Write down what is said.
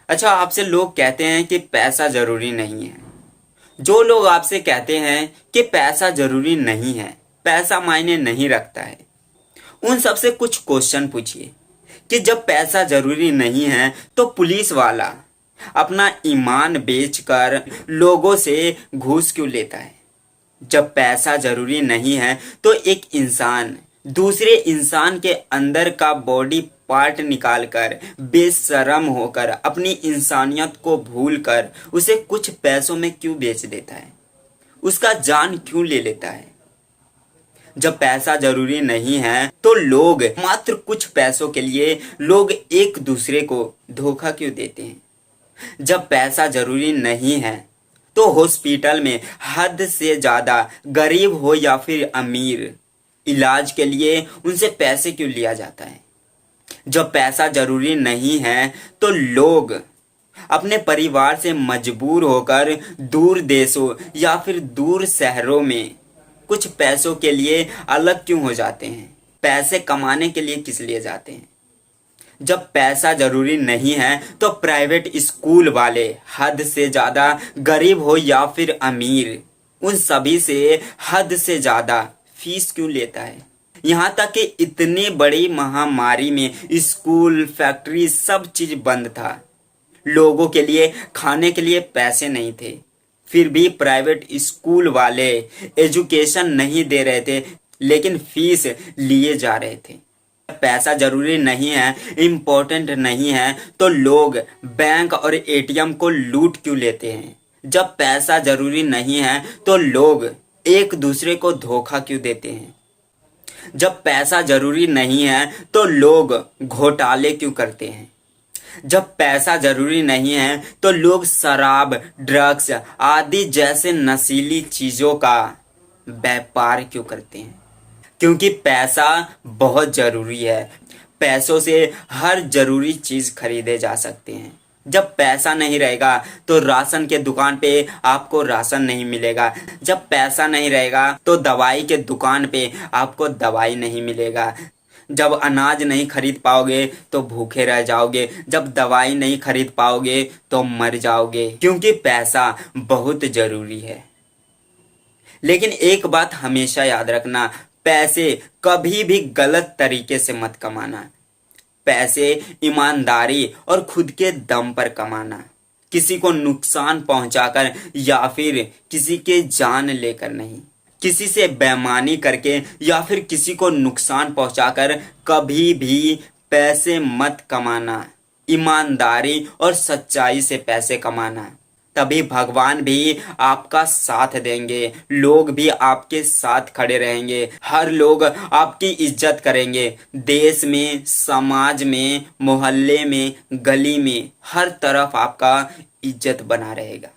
अच्छा, आपसे लोग कहते हैं कि पैसा जरूरी नहीं है। जो लोग आपसे कहते हैं कि पैसा जरूरी नहीं है, पैसा मायने नहीं रखता है, उन सबसे कुछ क्वेश्चन पूछिए कि जब पैसा जरूरी नहीं है तो पुलिस वाला अपना ईमान बेचकर लोगों से घूस क्यों लेता है। जब पैसा जरूरी नहीं है तो एक इंसान दूसरे इंसान के अंदर का बॉडी पार्ट निकालकर बेशरम होकर अपनी इंसानियत को भूलकर उसे कुछ पैसों में क्यों बेच देता है, उसका जान क्यों ले लेता है। जब पैसा जरूरी नहीं है तो लोग मात्र कुछ पैसों के लिए लोग एक दूसरे को धोखा क्यों देते हैं। जब पैसा जरूरी नहीं है तो हॉस्पिटल में हद से ज्यादा गरीब हो या फिर अमीर, इलाज के लिए उनसे पैसे क्यों लिया जाता है। जब पैसा जरूरी नहीं है तो लोग अपने परिवार से मजबूर होकर दूर देशों या फिर दूर शहरों में कुछ पैसों के लिए अलग क्यों हो जाते हैं। पैसे कमाने के लिए किस लिए जाते हैं। जब पैसा जरूरी नहीं है तो प्राइवेट स्कूल वाले हद से ज्यादा गरीब हो या फिर अमीर, उन सभी से हद से ज्यादा फीस क्यों लेता है। यहाँ तक कि इतनी बड़ी महामारी में स्कूल, फैक्ट्री सब चीज बंद था, लोगों के लिए खाने के लिए पैसे नहीं थे, फिर भी प्राइवेट स्कूल वाले एजुकेशन नहीं दे रहे थे लेकिन फीस लिए जा रहे थे। पैसा जरूरी नहीं है, इम्पोर्टेंट नहीं है तो लोग बैंक और एटीएम को लूट क्यों लेते हैं। जब पैसा जरूरी नहीं है तो लोग एक दूसरे को धोखा क्यों देते हैं। जब पैसा जरूरी नहीं है तो लोग घोटाले क्यों करते हैं। जब पैसा जरूरी नहीं है तो लोग शराब, ड्रग्स आदि जैसे नशीली चीजों का व्यापार क्यों करते हैं। क्योंकि पैसा बहुत जरूरी है, पैसों से हर जरूरी चीज खरीदे जा सकते हैं। जब पैसा नहीं रहेगा तो राशन के दुकान पे आपको राशन नहीं मिलेगा। जब पैसा नहीं रहेगा तो दवाई के दुकान पे आपको दवाई नहीं मिलेगा। जब अनाज नहीं खरीद पाओगे तो भूखे रह जाओगे। जब दवाई नहीं खरीद पाओगे तो मर जाओगे। क्योंकि पैसा बहुत जरूरी है। लेकिन एक बात हमेशा याद रखना, पैसे कभी भी गलत तरीके से मत कमाना। पैसे ईमानदारी और खुद के दम पर कमाना, किसी को नुकसान पहुंचाकर या फिर किसी के जान लेकर नहीं। किसी से बेईमानी करके या फिर किसी को नुकसान पहुंचाकर कभी भी पैसे मत कमाना। ईमानदारी और सच्चाई से पैसे कमाना, तभी भगवान भी आपका साथ देंगे, लोग भी आपके साथ खड़े रहेंगे, हर लोग आपकी इज्जत करेंगे। देश में, समाज में, मोहल्ले में, गली में, हर तरफ आपका इज्जत बना रहेगा।